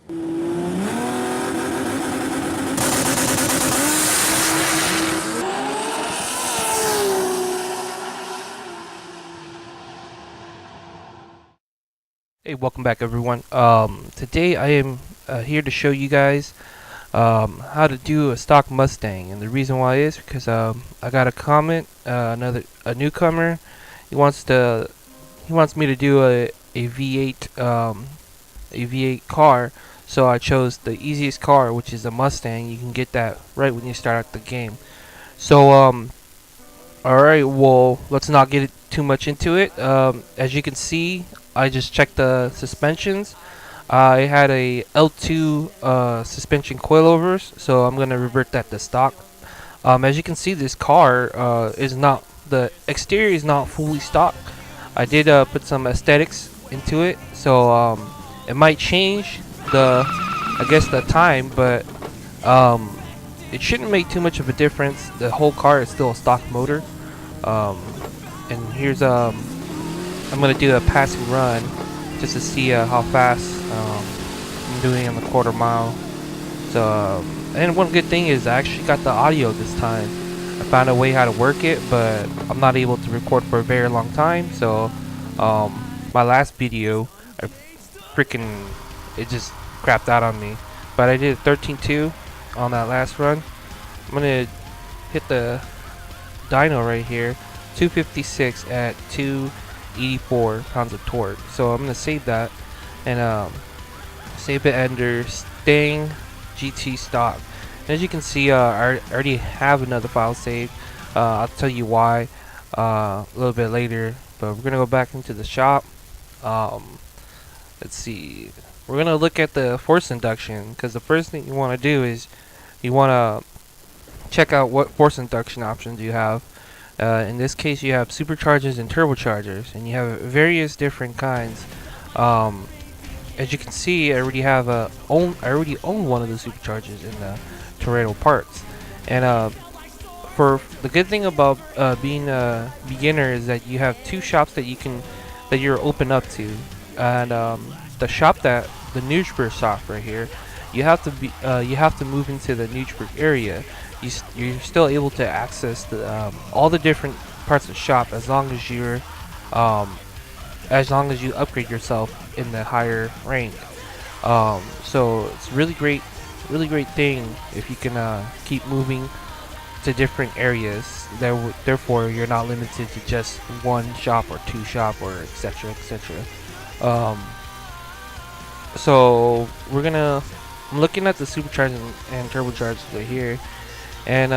Hey, welcome back everyone. Today I am here to show you guys how to do a stock Mustang, and the reason why is because I got a comment, a newcomer. He wants me to do a V8 a V8 car, so I chose the easiest car, which is a Mustang. You can get that right when you start out the game. So alright, well, let's not get too much into it. As you can see, I just checked the suspensions. I had a L2 suspension coilovers, so I'm gonna revert that to stock. As you can see, this car is not, the exterior is not fully stock. I did put some aesthetics into it, so it might change the time, but it shouldn't make too much of a difference. The whole car is still a stock motor. And here's I'm gonna do a passing run just to see how fast I'm doing in the quarter mile. So and one good thing is I actually got the audio this time. I found a way how to work it, but I'm not able to record for a very long time. So my last video, it just crapped out on me. But I did 13.2 on that last run. I'm gonna hit the dyno right here, 256 at 284 pounds of torque. So I'm gonna save that and save it under Stang GT stock. And as you can see, I already have another file saved. I'll tell you why a little bit later. But we're gonna go back into the shop. Let's see. We're gonna look at the force induction, because the first thing you want to do is you want to check out what force induction options you have. In this case, you have superchargers and turbochargers, and you have various different kinds. As you can see, I already own one of the superchargers in the Toretto parts. And for the good thing about being a beginner is that you have two shops that you're open up to, and the Newsburg shop right here, you have to move into the Newsburg area. You're still able to access all the different parts of the shop as long as you upgrade yourself in the higher rank. So it's really great thing if you can keep moving to different areas. Therefore, you're not limited to just one shop or two shop or etc. etc. So I'm looking at the supercharged and turbocharged right here. And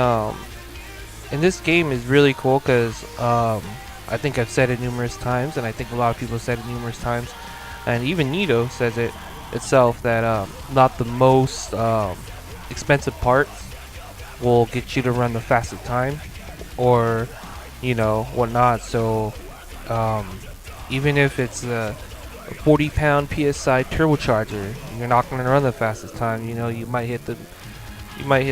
this game is really cool because I think I've said it numerous times, and I think a lot of people said it numerous times, and even Nitto says it itself, that not the most expensive parts will get you to run the fastest time, or whatnot. So even if it's a 40-pound PSI turbocharger, you're not going to run the fastest time. You might hit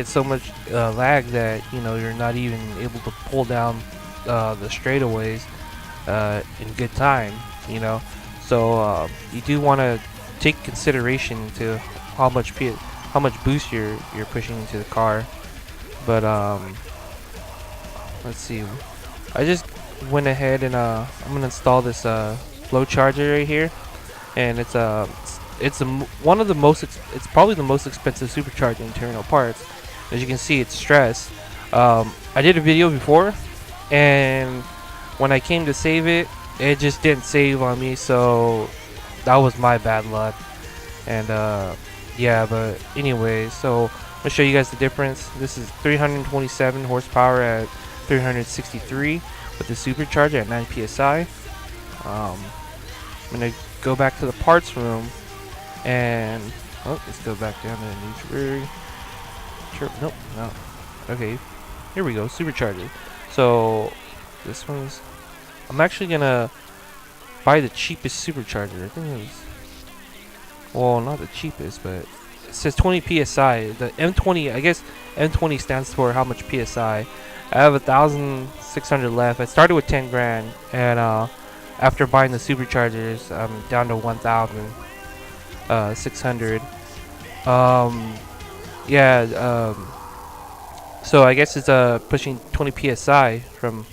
so much lag that you're not even able to pull down the straightaways in good time. So you do want to take consideration to how much boost you're pushing into the car. But let's see. I just went ahead and I'm gonna install this flow charger right here, and it's one of the most it's probably the most expensive supercharger internal parts. As you can see, it's stressed. I did a video before, and when I came to save it, it just didn't save on me, so that was my bad luck. And yeah, but anyway, so I'm gonna show you guys the difference. This is 327 horsepower at 363 with the supercharger at 9 psi. I'm gonna go back to the parts room, and let's go back down to the Newsburg. Nope, no. Okay, here we go, supercharger. So this one's, I'm actually gonna buy the cheapest supercharger. I think it was, well, not the cheapest, but it says 20 psi. The M20, I guess M20 stands for how much psi. I have 1,600 left. I started with 10 grand, and after buying the superchargers, I'm down to 1,600. Yeah. So I guess it's pushing 20 psi from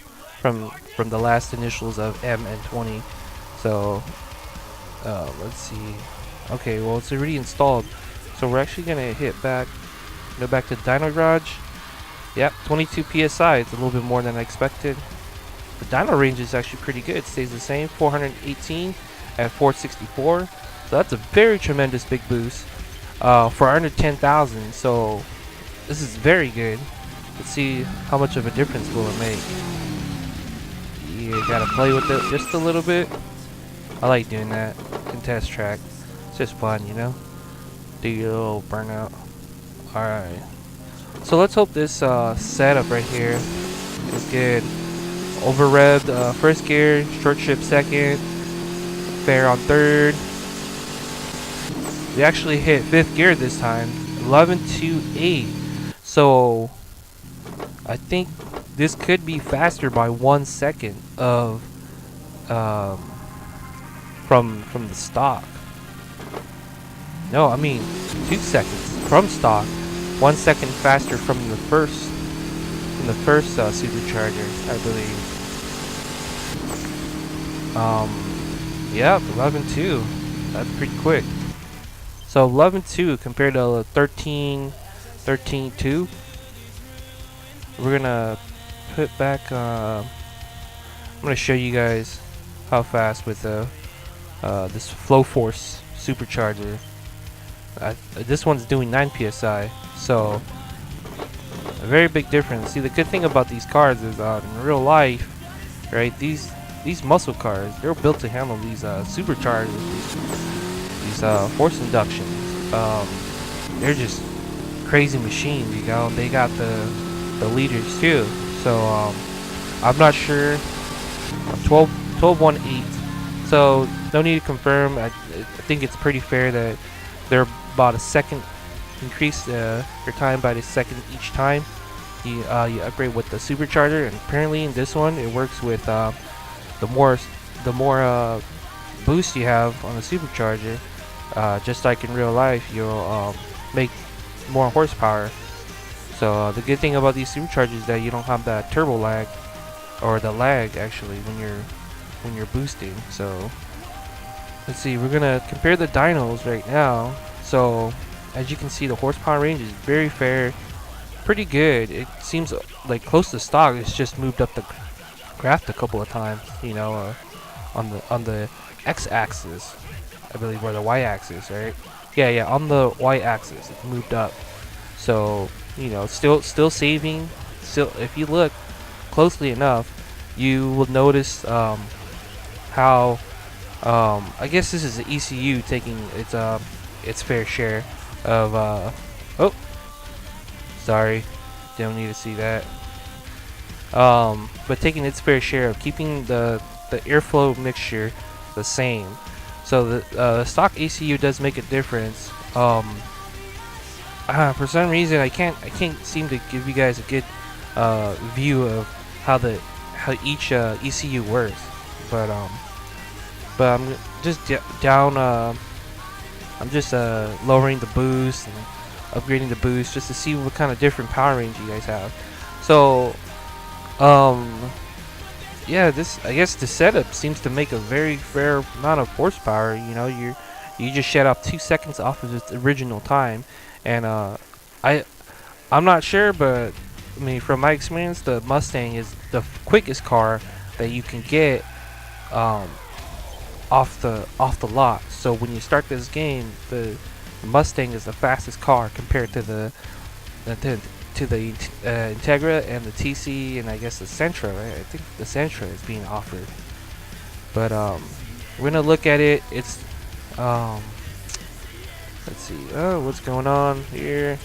the last initials of M and 20. So let's see. Okay, well it's already installed. So we're actually gonna go back to Dyno Garage. Yep, 22 psi. It's a little bit more than I expected. The dyno range is actually pretty good. It stays the same, 418 at 464. So that's a very tremendous big boost for under 10,000. So this is very good. Let's see how much of a difference will it make. You gotta play with it just a little bit. I like doing that. Contest track. It's just fun, you know? Do your little burnout. Alright. So let's hope this setup right here is good. Over revved first gear, short shift second, fair on third. We actually hit fifth gear this time, 11.28. So I think this could be faster by 1 second of from the stock. No, I mean 2 seconds from stock. 1 second faster from the first supercharger, I believe. Yep, 11.2. That's pretty quick. So 11.2 compared to 13.2. We're gonna put back. I'm gonna show you guys how fast with this Flow Force supercharger. This one's doing 9 psi. So a very big difference. See, the good thing about these cars is in real life, right? These muscle cars, they're built to handle these superchargers, these force inductions. They're just crazy machines, you know. They got the leaders too. So I'm not sure. 12.18. So no need to confirm. I think it's pretty fair that they're about a second increase your time by the second each time you upgrade with the supercharger. And apparently in this one it works with the more boost you have on the supercharger, just like in real life, you'll make more horsepower. So the good thing about these superchargers is that you don't have that turbo lag, or the lag actually, when you're boosting. So let's see, we're gonna compare the dynos right now. So as you can see, the horsepower range is very fair, pretty good. It seems like close to stock. It's just moved up the graph a couple of times, you know, on the x-axis, I believe, or the y-axis, right? Yeah, on the y-axis, it moved up. So you know, still saving. Still, if you look closely enough, you will notice how I guess this is the ECU taking its fair share of oh, sorry, don't need to see that. But taking its fair share of keeping the airflow mixture the same. So the stock ECU does make a difference. For some reason I can't seem to give you guys a good view of how each ECU works. But I'm just down. I'm just lowering the boost and upgrading the boost just to see what kind of different power range you guys have. So yeah, I guess the setup seems to make a very fair amount of horsepower. You know, you just shed off 2 seconds off of its original time, and I'm not sure, but I mean, from my experience, the Mustang is the quickest car that you can get off the lot. So when you start this game, the Mustang is the fastest car compared to the Integra and the TC, and I guess the Sentra, right? I think the Sentra is being offered. But we're gonna look at it. It's let's see. Oh, what's going on here?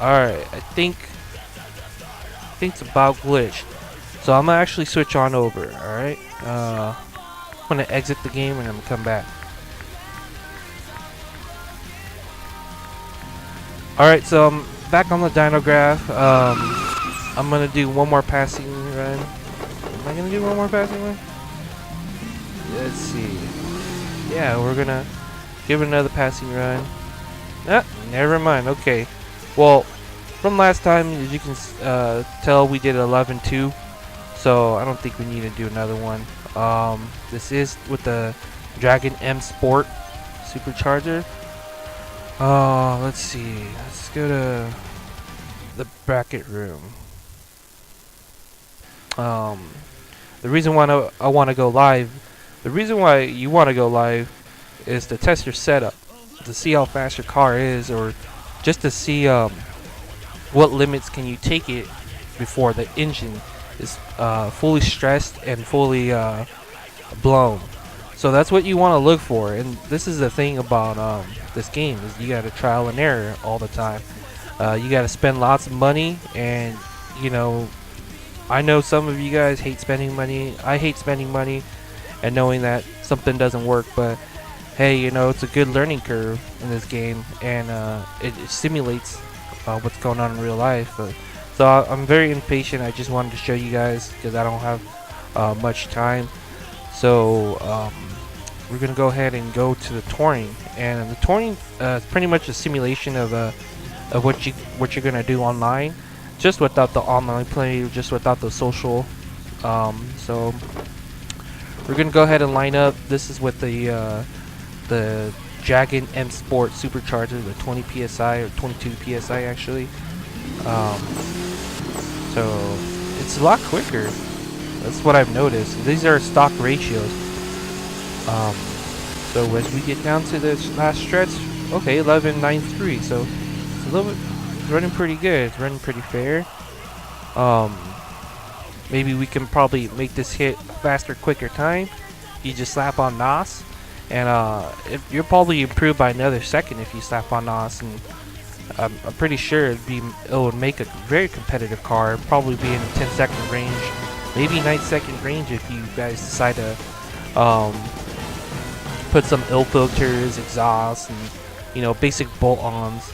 Alright, I think it's about glitched. So I'm gonna actually switch on over. Alright. I'm gonna exit the game and I'm gonna come back. Alright, so I'm back on the dyno graph. I'm gonna do one more passing run. Am I gonna do one more passing run? Let's see. Yeah, we're gonna give it another passing run. Never mind. Okay. Well, from last time, as you can tell, we did 11-2. So I don't think we need to do another one. This is with the Dragon M Sport Supercharger. Let's see. Let's go to the bracket room. The reason why I want to go live, the reason why you want to go live is to test your setup, to see how fast your car is, or just to see what limits can you take it before the engine is fully stressed and fully blown. So that's what you want to look for, and this is the thing about this game, is you got to trial and error all the time. You got to spend lots of money, and you know, I know some of you guys hate spending money. I hate spending money and knowing that something doesn't work, but hey, you know, it's a good learning curve in this game, and it simulates what's going on in real life. So I'm very impatient. I just wanted to show you guys because I don't have much time. So we're gonna go ahead and go to the touring, and the touring is pretty much a simulation of what you're gonna do online, just without the online play, just without the social. So we're gonna go ahead and line up. This is with the Dragon M Sport Supercharger, the 20 psi or 22 psi actually. So it's a lot quicker. That's what I've noticed. These are stock ratios. So as we get down to this last stretch, okay, 11.93. So it's a little bit running pretty good. It's running pretty fair. Maybe we can probably make this hit faster, quicker time. You just slap on NOS, and you'll probably improve by another second if you slap on NOS. And I'm pretty sure it would make a very competitive car. Probably be in 10-second range, maybe 9-second range if you guys decide to put some ill filters, exhaust, and you know, basic bolt-ons.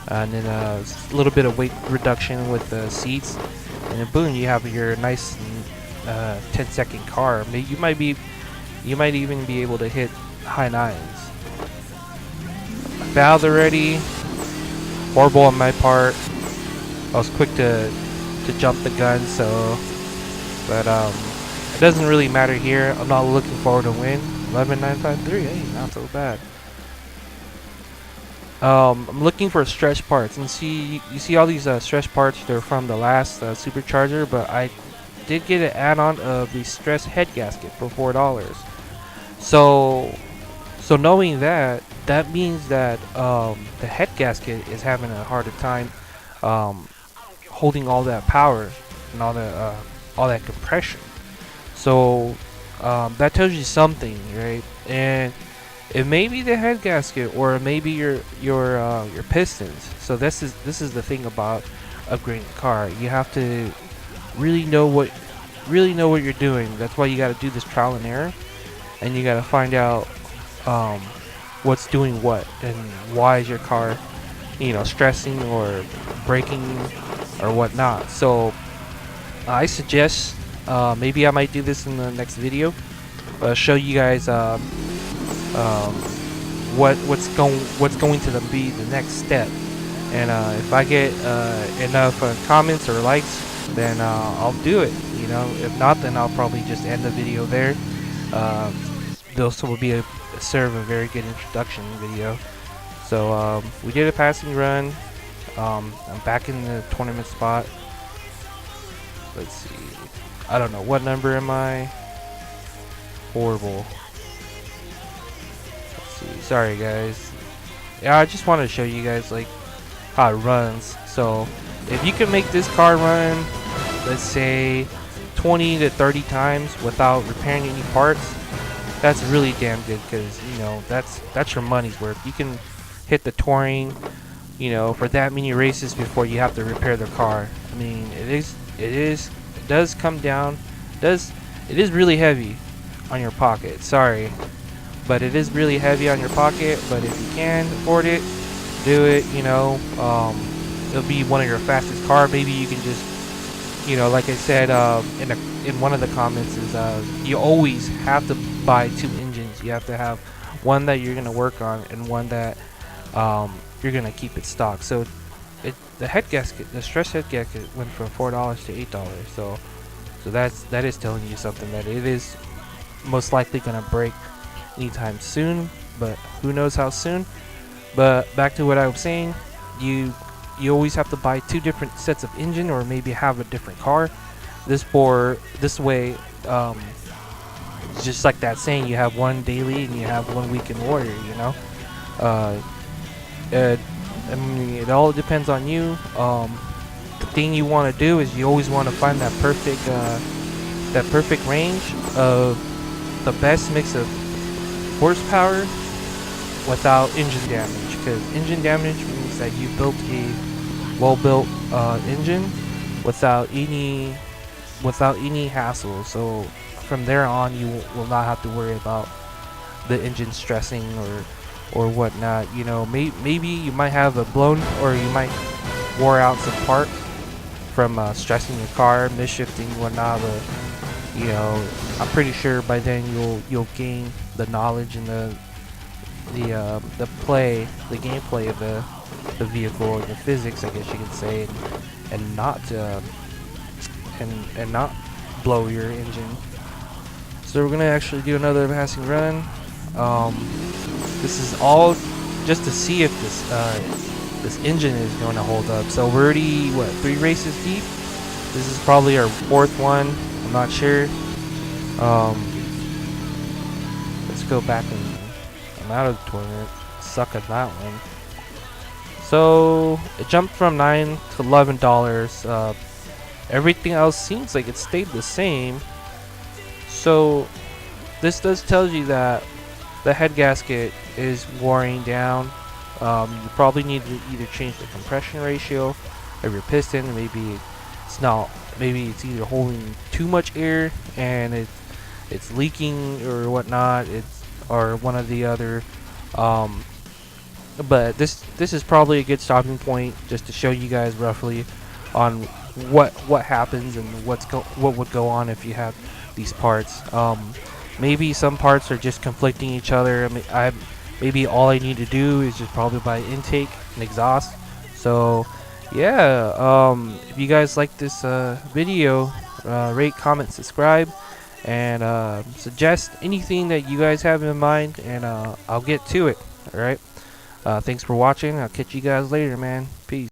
And then a little bit of weight reduction with the seats, and then boom, you have your nice 10-second car. Maybe you might even be able to hit high nines. Valves already. Horrible on my part. I was quick to jump the gun, so but it doesn't really matter here. I'm not looking forward to win. 11.953. Hey, not so bad. I'm looking for stretch parts, and you see all these stretch parts. They're from the last Supercharger, but I did get an add-on of the stress head gasket for $4. So knowing that means that the head gasket is having a harder time holding all that power and all that compression. So that tells you something, right? And it may be the head gasket, or maybe your pistons. So this is the thing about upgrading a car. You have to really know what you're doing. That's why you got to do this trial and error, and you got to find out what's doing what, and why is your car, you know, stressing or braking or whatnot. So I suggest maybe I might do this in the next video. Show you guys what's going to be the next step, and if I get enough comments or likes, then I'll do it. You know, if not, then I'll probably just end the video there. This will be serve a very good introduction video. So we did a passing run. I'm back in the tournament spot. Let's see. I don't know, what number am I? Horrible. Let's see. Sorry guys. Yeah, I just wanted to show you guys like how it runs. So if you can make this car run, let's say 20 to 30 times without repairing any parts, that's really damn good, because you know that's your money's worth. You can hit the touring, you know, for that many races before you have to repair the car. I mean, it does come down, it is really heavy on your pocket. Sorry, but it is really heavy on your pocket. But if you can afford it, do it. You know, it'll be one of your fastest car. Maybe you can just, you know, like I said in one of the comments, is you always have to buy two engines. You have to have one that you're gonna work on, and one that you're gonna keep it stock. So the head gasket, the stress head gasket, went from $4 to $8. So that is telling you something, that it is most likely gonna break anytime soon, but who knows how soon. But back to what I was saying, you always have to buy two different sets of engine, or maybe have a different car. This way, just like that saying, you have one daily and you have one weekend warrior. Uh, I mean, it all depends on you. The thing you want to do is you always want to find that perfect range of the best mix of horsepower without engine damage, because engine damage means that you built a well-built engine without any hassle. So from there on, you will not have to worry about the engine stressing or whatnot. Maybe you might have a blown, or you might wore out some parts from stressing your car, misshifting, whatnot. But I'm pretty sure by then you'll gain the knowledge and the gameplay of the vehicle, and the physics, I guess you could say, and not blow your engine. So we're gonna actually do another passing run. This is all just to see if this engine is going to hold up. So we're already 3 races deep. This is probably our 4th one. I'm not sure. Let's go back, and I'm out of the tournament. Suck at that one. So it jumped from $9 to $11. Everything else seems like it stayed the same. So this does tell you that the head gasket is wearing down. You probably need to either change the compression ratio of your piston. Maybe it's either holding too much air and it's leaking or whatnot. Or one of the other. But this is probably a good stopping point, just to show you guys roughly on what happens and what would go on if you have these parts. Maybe some parts are just conflicting each other. Maybe all I need to do is just probably buy intake and exhaust. So yeah, if you guys like this video, rate, comment, subscribe, and suggest anything that you guys have in mind, and I'll get to it. Alright, thanks for watching. I'll catch you guys later, man. Peace.